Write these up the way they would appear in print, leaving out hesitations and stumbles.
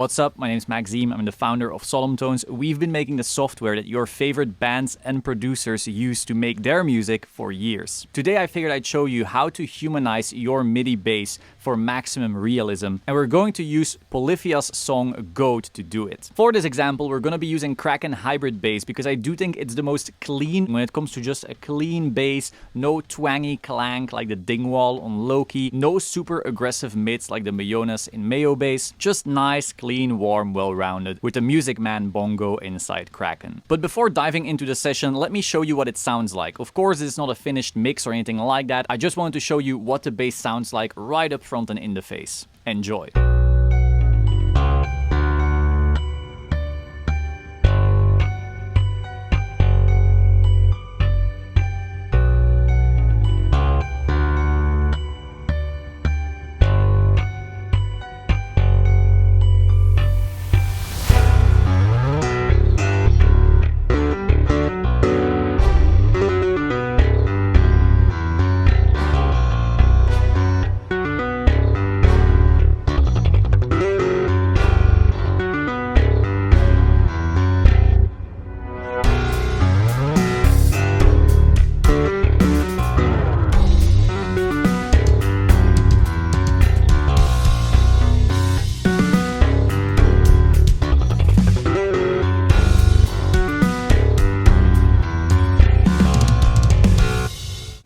What's up? My name is Maxime. I'm the founder of Solemn Tones. We've been making the software that your favorite bands and producers use to make their music for years. Today I figured I'd show you how to humanize your MIDI bass for maximum realism, and we're going to use POLYPHIA's song Goat to do it. For this example, we're going to be using Kraken Hybrid Bass because I do think it's the most clean when it comes to just a clean bass, no twangy clank like the Dingwall on Loki, no super aggressive mids like the Mayonas in Mayo bass, just nice, clean, warm, well-rounded, with the Music Man bongo inside Kraken. But before diving into the session, let me show you what it sounds like. Of course, it's not a finished mix or anything like that. I just wanted to show you what the bass sounds like right up front and in the face. Enjoy.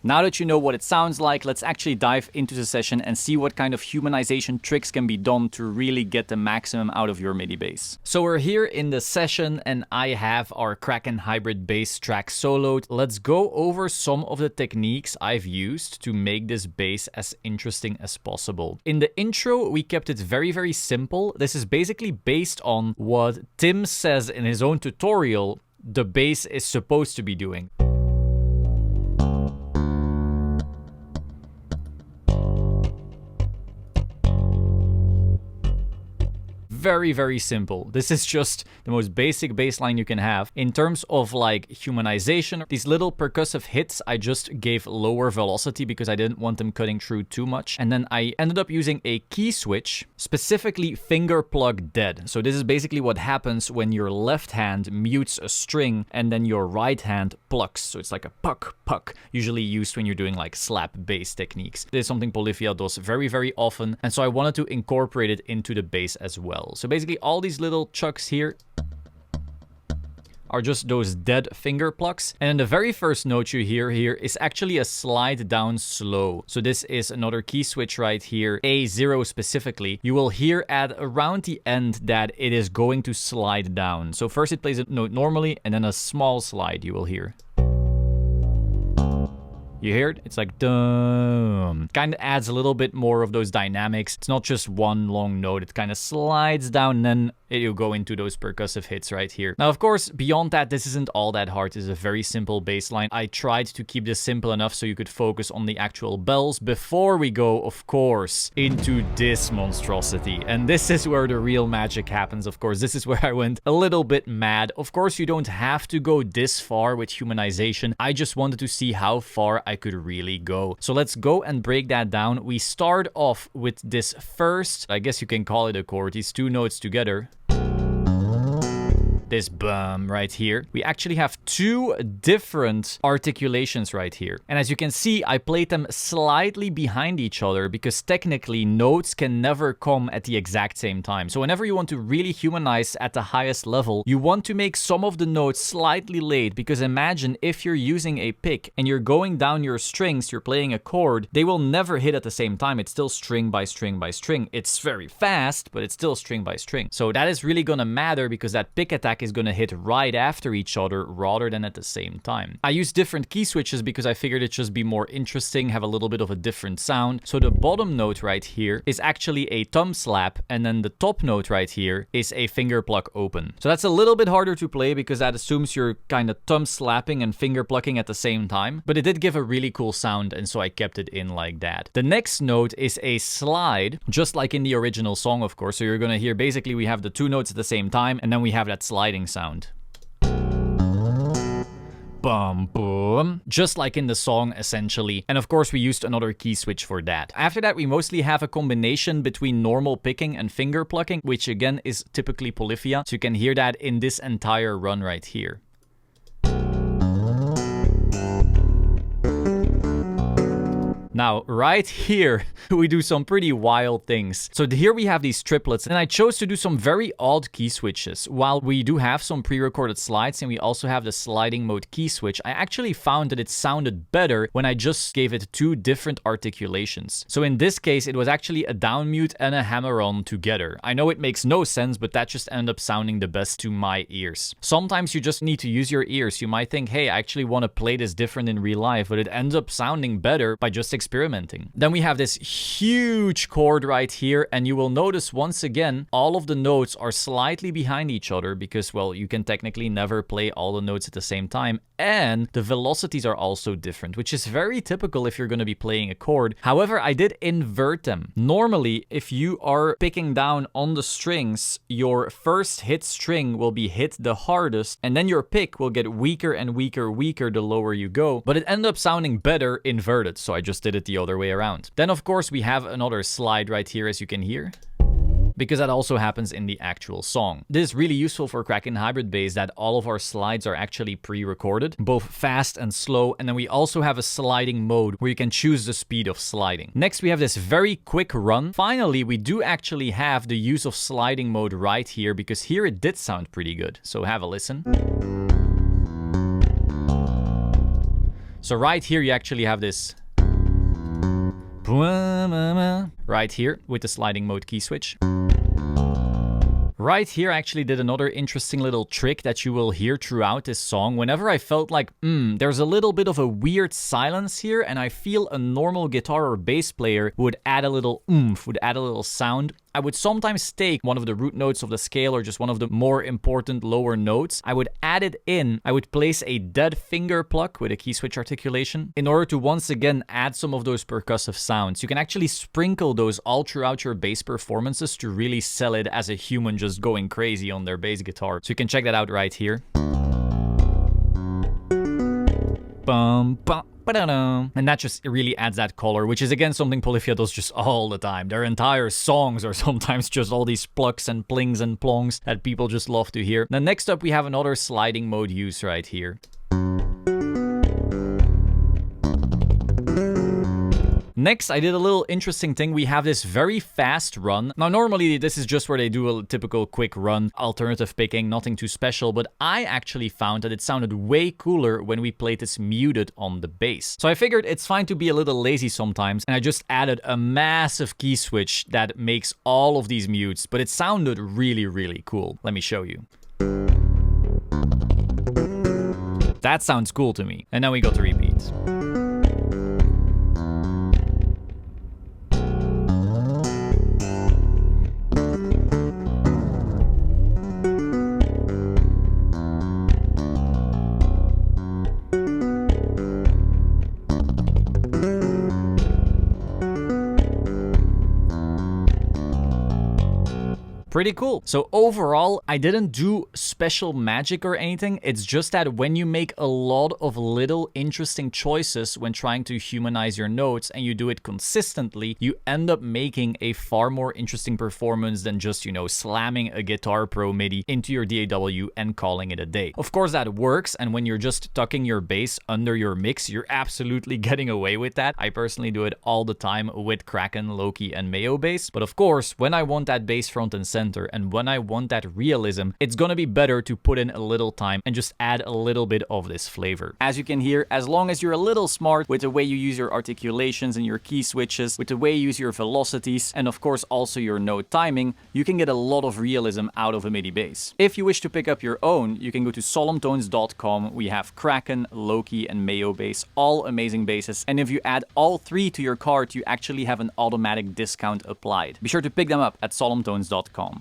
Now that you know what it sounds like, let's actually dive into the session and see what kind of humanization tricks can be done to really get the maximum out of your MIDI bass. So we're here in the session and I have our Kraken Hybrid Bass track soloed. Let's go over some of the techniques I've used to make this bass as interesting as possible. In the intro, we kept it very simple. This is basically based on what Tim says in his own tutorial the bass is supposed to be doing. Very simple. This is just the most basic bass line you can have. In terms of like humanization, these little percussive hits, I just gave lower velocity because I didn't want them cutting through too much. And then I ended up using a key switch, specifically finger plug dead. So this is basically what happens when your left hand mutes a string and then your right hand plucks. So it's like a puck, usually used when you're doing like slap bass techniques. This is something POLYPHIA does very often. And so I wanted to incorporate it into the bass as well. So basically all these little chucks here are just those dead finger plucks. And then the very first note you hear here is actually a slide down slow. So this is another key switch right here, A0 specifically. You will hear at around the end that it is going to slide down. So first it plays a note normally and then a small slide you will hear. You hear it? It's like dum. Kind of adds a little bit more of those dynamics. It's not just one long note. It kind of slides down and then it'll go into those percussive hits right here. Now, of course, beyond that, this isn't all that hard. This is a very simple bass line. I tried to keep this simple enough so you could focus on the actual bells before we go, of course, into this monstrosity. And this is where the real magic happens, of course. This is where I went a little bit mad. Of course, you don't have to go this far with humanization. I just wanted to see how far I could really go. So let's go and break that down. We start off with this first, I guess you can call it a chord, these two notes together. This bum right here. We actually have two different articulations right here. And as you can see, I played them slightly behind each other because technically notes can never come at the exact same time. So whenever you want to really humanize at the highest level, you want to make some of the notes slightly late, because imagine if you're using a pick and you're going down your strings, you're playing a chord, they will never hit at the same time. It's still string by string by string. It's very fast, but it's still string by string. So that is really gonna matter because that pick attack is going to hit right after each other rather than at the same time. I use different key switches because I figured it'd just be more interesting, have a little bit of a different sound. So the bottom note right here is actually a thumb slap, and then the top note right here is a finger pluck open. So that's a little bit harder to play because that assumes you're kind of thumb slapping and finger plucking at the same time, but it did give a really cool sound, and so I kept it in like that. The next note is a slide, just like in the original song, of course. So you're going to hear basically we have the two notes at the same time, and then we have that sliding sound. bum, boom, just like in the song essentially. And of course we used another key switch for that. After that we mostly have a combination between normal picking and finger plucking, which again is typically polyphia. So you can hear that in this entire run right here. Now, right here, we do some pretty wild things. So here we have these triplets, and I chose to do some very odd key switches. While we do have some pre-recorded slides, and we also have the sliding mode key switch, I actually found that it sounded better when I just gave it 2 different articulations. So in this case, it was actually a down mute and a hammer-on together. I know it makes no sense, but that just ended up sounding the best to my ears. Sometimes you just need to use your ears. You might think, hey, I actually want to play this different in real life, but it ends up sounding better by just experimenting. Then we have this huge chord right here, and you will notice once again all of the notes are slightly behind each other because, well, you can technically never play all the notes at the same time, and the velocities are also different, which is very typical if you're going to be playing a chord. However, I did invert them. Normally, if you are picking down on the strings, your first hit string will be hit the hardest, and then your pick will get weaker and weaker the lower you go, but it ended up sounding better inverted, so I just did it the other way around. Then of course we have another slide right here, as you can hear, because that also happens in the actual song. This is really useful for Kraken Hybrid Bass, that all of our slides are actually pre-recorded, both fast and slow, and then we also have a sliding mode where you can choose the speed of sliding. Next we have this very quick run. Finally, we do actually have the use of sliding mode right here, because here it did sound pretty good. So have a listen. So right here you actually have this right here with the sliding mode key switch. Right here I actually did another interesting little trick that you will hear throughout this song. Whenever I felt like, there's a little bit of a weird silence here, and I feel a normal guitar or bass player would add a little oomph, would add a little sound, I would sometimes take one of the root notes of the scale or just one of the more important lower notes. I would add it in. I would place a dead finger pluck with a key switch articulation in order to once again add some of those percussive sounds. You can actually sprinkle those all throughout your bass performances to really sell it as a human just going crazy on their bass guitar. So you can check that out right here. Bum, bum. And that just really adds that color, which is again something Polyphia does just all the time. Their entire songs are sometimes just all these plucks and plings and plongs that people just love to hear. Then next up we have another sliding mode use right here. Next, I did a little interesting thing. We have this very fast run. Now, normally this is just where they do a typical quick run, alternative picking, nothing too special, but I actually found that it sounded way cooler when we played this muted on the bass. So I figured it's fine to be a little lazy sometimes, and I just added a massive key switch that makes all of these mutes, but it sounded really, really cool. Let me show you. That sounds cool to me. And now we go to repeat. Pretty cool. So overall, I didn't do special magic or anything. It's just that when you make a lot of little interesting choices when trying to humanize your notes and you do it consistently, you end up making a far more interesting performance than just, slamming a Guitar Pro MIDI into your DAW and calling it a day. Of course, that works. And when you're just tucking your bass under your mix, you're absolutely getting away with that. I personally do it all the time with Kraken, Loki, and Mayo bass. But of course, when I want that bass front and center, and when I want that realism, it's gonna be better to put in a little time and just add a little bit of this flavor. As you can hear, as long as you're a little smart with the way you use your articulations and your key switches, with the way you use your velocities, and of course also your note timing, you can get a lot of realism out of a MIDI bass. If you wish to pick up your own, you can go to solemntones.com. We have Kraken, Loki, and Mayo bass, all amazing basses, and if you add all 3 to your cart, you actually have an automatic discount applied. Be sure to pick them up at solemntones.com.